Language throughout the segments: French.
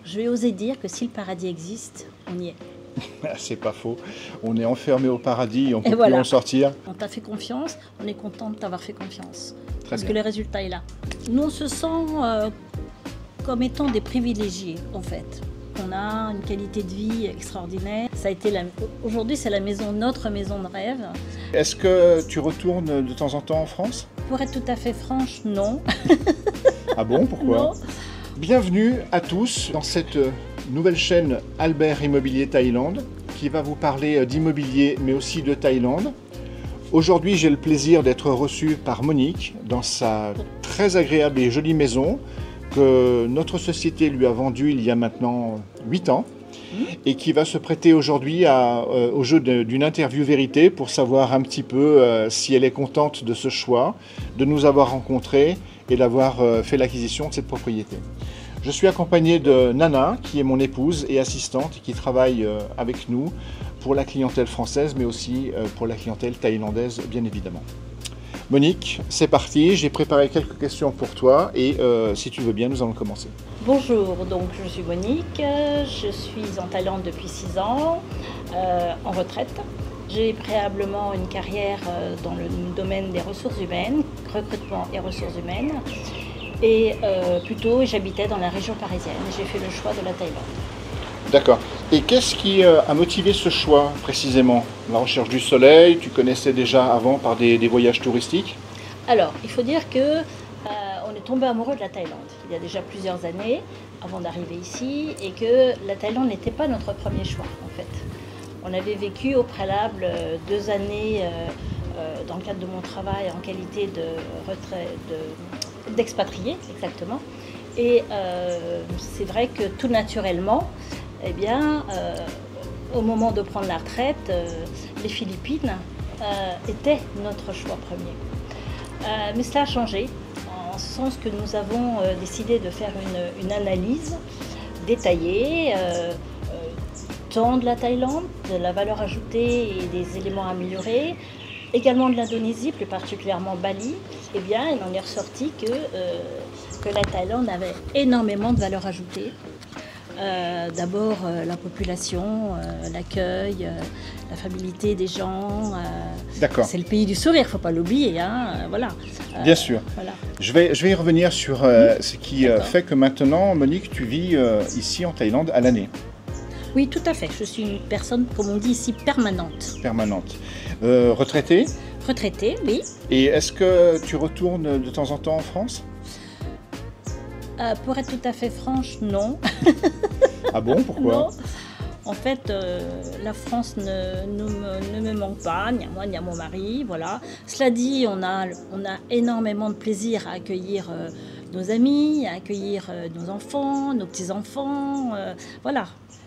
Je vais oser dire que si le paradis existe, on y est. C'est pas faux. On est enfermé au paradis et on ne peut voilà. plus en sortir. On t'a fait confiance, on est content de t'avoir fait confiance. Parce bien. que le résultat est là. Nous, on se sent comme étant des privilégiés, en fait. On a une qualité de vie extraordinaire. Ça a été aujourd'hui, c'est notre maison de rêve. Est-ce que tu retournes de temps en temps en France? Pour être tout à fait franche, non. Ah bon, pourquoi? Non. Bienvenue à tous dans cette nouvelle chaîne Albert Immobilier Thaïlande qui va vous parler d'immobilier mais aussi de Thaïlande. Aujourd'hui, j'ai le plaisir d'être reçu par Monique dans sa très agréable et jolie maison que notre société lui a vendue il y a maintenant 8 ans et qui va se prêter aujourd'hui au jeu d'une interview vérité pour savoir un petit peu si elle est contente de ce choix, de nous avoir rencontrés et d'avoir fait l'acquisition de cette propriété. Je suis accompagné de Nana, qui est mon épouse et assistante, qui travaille avec nous pour la clientèle française, mais aussi pour la clientèle thaïlandaise, bien évidemment. Monique, c'est parti, j'ai préparé quelques questions pour toi et si tu veux bien, nous allons commencer. Bonjour, donc je suis Monique, je suis en Thaïlande depuis 6 ans, en retraite. J'ai préalablement une carrière dans le domaine des ressources humaines, recrutement et ressources humaines. Et plutôt, j'habitais dans la région parisienne. J'ai fait le choix de la Thaïlande. D'accord. Et qu'est-ce qui a motivé ce choix précisément? La recherche du soleil, tu connaissais déjà avant par des voyages touristiques? Alors, il faut dire que on est tombé amoureux de la Thaïlande il y a déjà plusieurs années avant d'arriver ici et que la Thaïlande n'était pas notre premier choix en fait. On avait vécu au préalable 2 années dans le cadre de mon travail en qualité d'expatrié, exactement. Et c'est vrai que tout naturellement, eh bien, au moment de prendre la retraite, les Philippines étaient notre choix premier. Mais cela a changé, en ce sens que nous avons décidé de faire une analyse détaillée, tant de la Thaïlande, de la valeur ajoutée et des éléments améliorés, également de l'Indonésie, plus particulièrement Bali. Eh bien, il en est ressorti que la Thaïlande avait énormément de valeur ajoutée. D'abord, la population, l'accueil, l'affabilité des gens. D'accord. C'est le pays du sourire, il ne faut pas l'oublier. Hein, voilà. Bien sûr. Voilà. Je vais y revenir sur ce qui fait que maintenant, Monique, tu vis ici en Thaïlande à l'année. Oui, tout à fait. Je suis une personne, comme on dit ici, permanente. Permanente. Retraitée? Retraitée, oui. Et est-ce que tu retournes de temps en temps en France? Pour être tout à fait franche, non. Ah bon, pourquoi? Non. En fait, la France ne me manque pas, ni à moi ni à mon mari, voilà. Cela dit, on a énormément de plaisir à accueillir nos amis, à accueillir nos enfants, nos petits-enfants, voilà.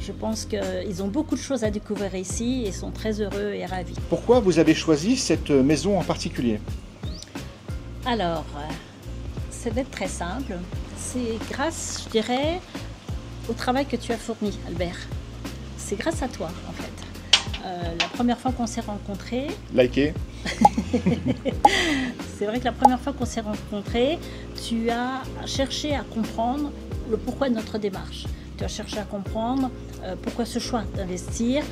Je pense qu'ils ont beaucoup de choses à découvrir ici et sont très heureux et ravis. Pourquoi vous avez choisi cette maison en particulier? Alors, ça va être très simple. C'est grâce, je dirais, au travail que tu as fourni, Albert. C'est grâce à toi, en fait. La première fois qu'on s'est rencontrés... Likez. C'est vrai que la première fois qu'on s'est rencontrés, tu as cherché à comprendre le pourquoi de notre démarche. Tu as cherché à comprendre pourquoi ce choix d'investir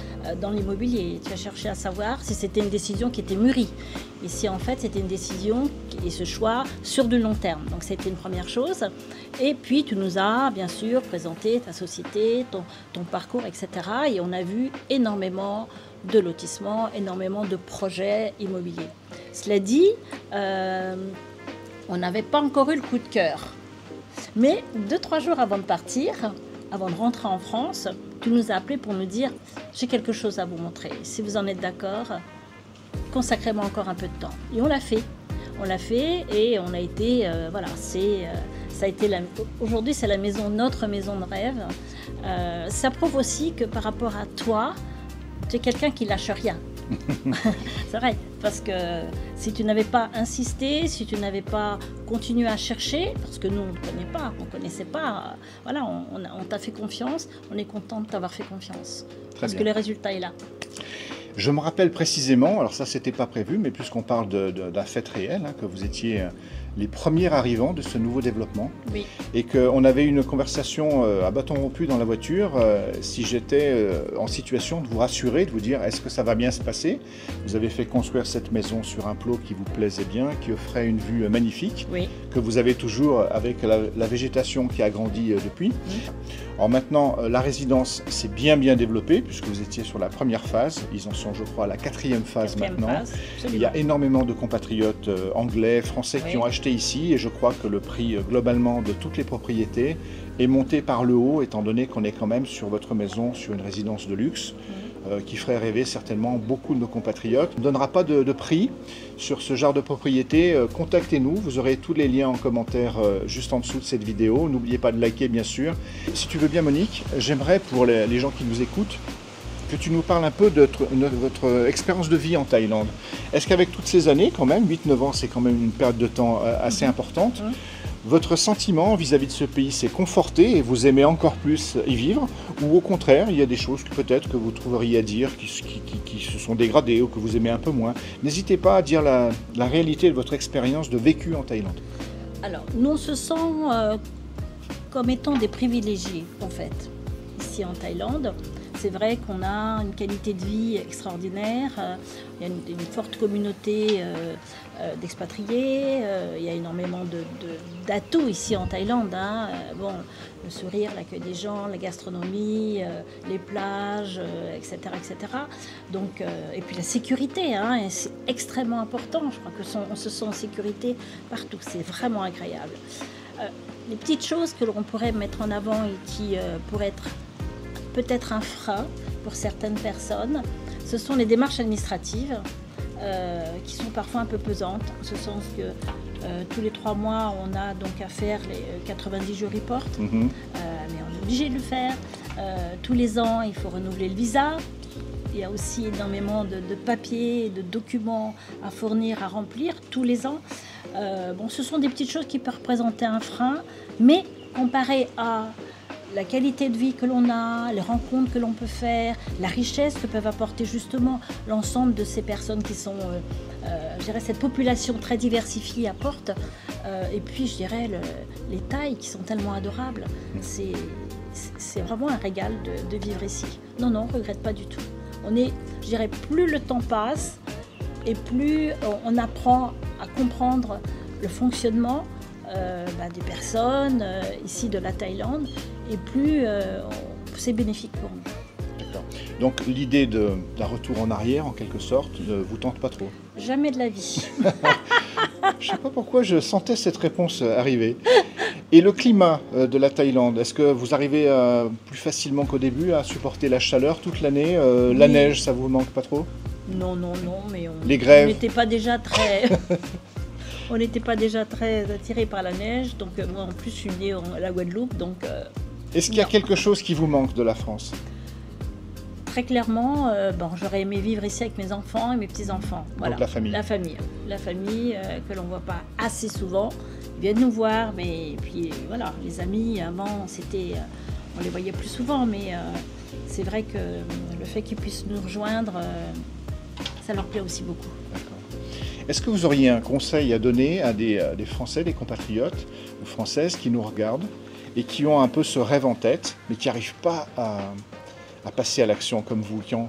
dans l'immobilier. Tu as cherché à savoir si c'était une décision qui était mûrie. Et si en fait c'était une décision et ce choix sur du long terme. Donc c'était une première chose. Et puis tu nous as bien sûr présenté ta société, ton parcours, etc. Et on a vu énormément de lotissements, énormément de projets immobiliers. Cela dit, on n'avait pas encore eu le coup de cœur. Mais 2-3 jours avant de partir, avant de rentrer en France, tu nous as appelés pour nous dire « j'ai quelque chose à vous montrer. Si vous en êtes d'accord, consacrez-moi encore un peu de temps. » Et on l'a fait. On l'a fait et on a été, voilà, ça a été aujourd'hui c'est notre maison de rêve. Ça prouve aussi que par rapport à toi, tu es quelqu'un qui lâche rien. C'est vrai, parce que si tu n'avais pas insisté, si tu n'avais pas continué à chercher, parce que nous on ne connaissait pas, voilà, on t'a fait confiance, on est content de t'avoir fait confiance, parce que le résultat est là. Je me rappelle précisément, alors ça c'était pas prévu, mais puisqu'on parle d'un fait réel, hein, que vous étiez les premiers arrivants de ce nouveau développement. Oui. Et qu'on avait une conversation à bâton rompu dans la voiture, si j'étais en situation de vous rassurer, de vous dire est-ce que ça va bien se passer. Vous avez fait construire cette maison sur un plot qui vous plaisait bien, qui offrait une vue magnifique, Oui. que vous avez toujours avec la végétation qui a grandi depuis. Alors maintenant, la résidence s'est bien développée, puisque vous étiez sur la première phase. Ils en sont, je crois, à la quatrième phase maintenant. Il y a énormément de compatriotes anglais, français qui ont acheté ici, et je crois que le prix globalement de toutes les propriétés est monté par le haut, étant donné qu'on est quand même sur votre maison, sur une résidence de luxe, qui ferait rêver certainement beaucoup de nos compatriotes. On ne donnera pas de prix sur ce genre de propriété. Contactez-nous, vous aurez tous les liens en commentaire juste en dessous de cette vidéo. N'oubliez pas de liker, bien sûr. Si tu veux bien, Monique, j'aimerais pour les gens qui nous écoutent, que tu nous parles un peu de votre expérience de vie en Thaïlande. Est-ce qu'avec toutes ces années, quand même, 8-9 ans, c'est quand même une période de temps assez importante, votre sentiment vis-à-vis de ce pays s'est conforté et vous aimez encore plus y vivre, ou au contraire, il y a des choses que peut-être que vous trouveriez à dire qui se sont dégradées ou que vous aimez un peu moins. N'hésitez pas à dire la réalité de votre expérience de vécu en Thaïlande. Alors, nous on se sent comme étant des privilégiés, en fait, ici en Thaïlande. C'est vrai qu'on a une qualité de vie extraordinaire, il y a une forte communauté d'expatriés, il y a énormément d'atouts ici en Thaïlande. Bon, le sourire, l'accueil des gens, la gastronomie, les plages, etc., etc. Donc, et puis la sécurité, c'est extrêmement important. Je crois qu'on se sent en sécurité partout, c'est vraiment agréable. Les petites choses que l'on pourrait mettre en avant et qui pourraient être peut-être un frein pour certaines personnes, ce sont les démarches administratives qui sont parfois un peu pesantes, en ce sens que tous les 3 mois, on a donc à faire les 90 jours report, mais on est obligé de le faire. Tous les ans, il faut renouveler le visa. Il y a aussi énormément de papiers, de documents à fournir, à remplir tous les ans. Bon, ce sont des petites choses qui peuvent représenter un frein, mais comparé à la qualité de vie que l'on a, les rencontres que l'on peut faire, la richesse que peuvent apporter justement l'ensemble de ces personnes qui sont, je dirais, cette population très diversifiée apporte. Et puis, je dirais, les Thaïs qui sont tellement adorables. C'est vraiment un régal de vivre ici. Non, on ne regrette pas du tout. Je dirais, plus le temps passe et plus on apprend à comprendre le fonctionnement des personnes ici de la Thaïlande, et plus c'est bénéfique pour nous. D'accord. Donc l'idée d'un retour en arrière, en quelque sorte, ne vous tente pas trop? Jamais de la vie. Je ne sais pas pourquoi je sentais cette réponse arriver. Et le climat de la Thaïlande, est-ce que vous arrivez plus facilement qu'au début à supporter la chaleur toute l'année? Oui. La neige, ça vous manque pas trop? Non, mais les grèves? On n'était pas déjà très... On n'était pas déjà très attirés par la neige, donc moi en plus je suis née à la Guadeloupe, donc... Est-ce qu'il y a quelque chose qui vous manque de la France? Très clairement, j'aurais aimé vivre ici avec mes enfants et mes petits-enfants. Voilà. Donc la famille. La famille que l'on ne voit pas assez souvent. Ils viennent nous voir, mais puis voilà, les amis, avant, on les voyait plus souvent, mais c'est vrai que le fait qu'ils puissent nous rejoindre, ça leur plaît aussi beaucoup. D'accord. Est-ce que vous auriez un conseil à donner à des Français, des compatriotes ou Françaises qui nous regardent et qui ont un peu ce rêve en tête, mais qui n'arrivent pas à passer à l'action comme vous, qui ont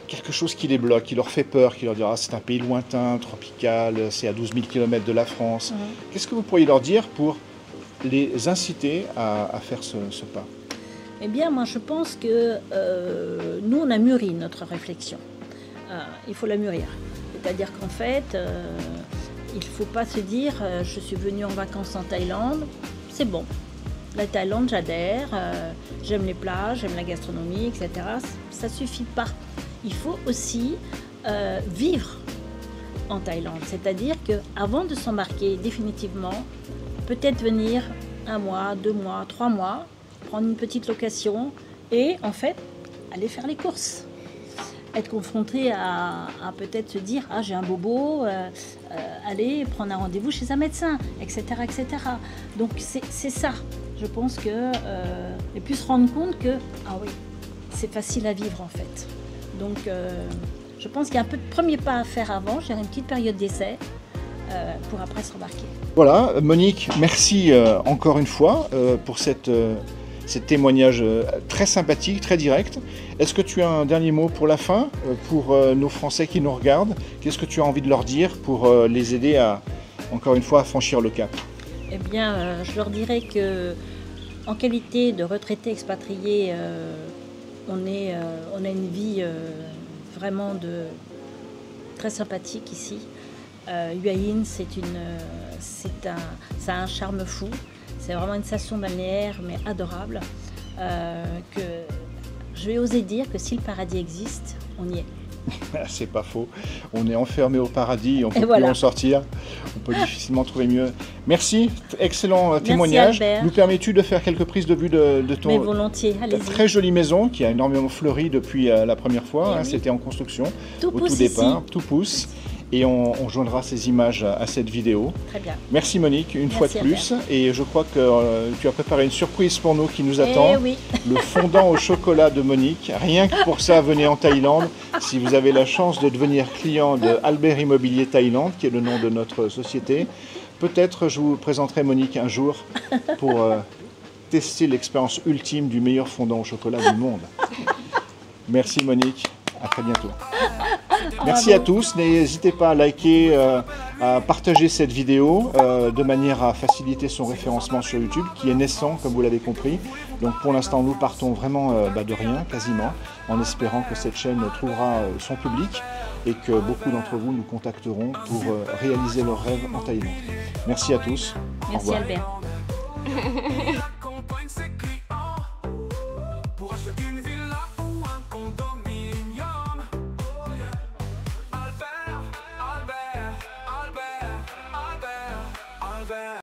quelque chose qui les bloque, qui leur fait peur, qui leur dit « Ah, c'est un pays lointain, tropical, c'est à 12 000 km de la France ». Qu'est-ce que vous pourriez leur dire pour les inciter à faire ce pas? Eh bien, moi, je pense que nous, on a mûri notre réflexion. Il faut la mûrir. C'est-à-dire qu'en fait, il ne faut pas se dire « Je suis venue en vacances en Thaïlande, c'est bon. La Thaïlande, j'adhère, j'aime les plages, j'aime la gastronomie, etc. » Ça ne suffit pas. Il faut aussi vivre en Thaïlande. C'est-à-dire qu'avant de s'embarquer définitivement, peut-être venir 1 mois, 2 mois, 3 mois, prendre une petite location et en fait, aller faire les courses. Être confronté à peut-être se dire « Ah, j'ai un bobo, aller prendre un rendez-vous chez un médecin, etc. etc. » Donc c'est ça. Je pense que... et puis se rendre compte que, ah oui, c'est facile à vivre en fait. Donc je pense qu'il y a un peu de premier pas à faire avant, j'ai une petite période d'essai, pour après s'embarquer. Voilà, Monique, merci encore une fois pour ces témoignages très sympathiques, très directs. Est-ce que tu as un dernier mot pour la fin, pour nos Français qui nous regardent? Qu'est-ce que tu as envie de leur dire pour les aider à, encore une fois, à franchir le cap? Eh bien, je leur dirais que, en qualité de retraité expatrié, on a une vie vraiment très sympathique ici. Hua Hin, ça a un charme fou. C'est vraiment une station balnéaire, mais adorable. Que je vais oser dire que si le paradis existe, on y est. C'est pas faux. On est enfermé au paradis, on ne peut voilà. plus en sortir. On peut difficilement trouver mieux. Merci, excellent témoignage. Albert. Nous permets-tu de faire quelques prises de vue de Mais volontiers, allez-y. très jolie maison qui a énormément fleuri depuis la première fois. Oui. C'était en construction Tout au pousse tout départ. ici. Tout pousse. Et on joindra ces images à cette vidéo. Très bien. Merci Monique, une fois de plus. Albert. Et je crois que tu as préparé une surprise pour nous qui nous attend. Oui. Le fondant au chocolat de Monique. Rien que pour ça, venez en Thaïlande. Si vous avez la chance de devenir client de Albert Immobilier Thaïlande, qui est le nom de notre société, peut-être je vous présenterai Monique un jour pour tester l'expérience ultime du meilleur fondant au chocolat du monde. Merci Monique, à très bientôt. Merci à tous, n'hésitez pas à liker, à partager cette vidéo de manière à faciliter son référencement sur YouTube qui est naissant comme vous l'avez compris. Donc pour l'instant nous partons vraiment de rien quasiment en espérant que cette chaîne trouvera son public et que beaucoup d'entre vous nous contacteront pour réaliser leurs rêves en Thaïlande. Merci à tous. Merci Albert. Pour acheter une ville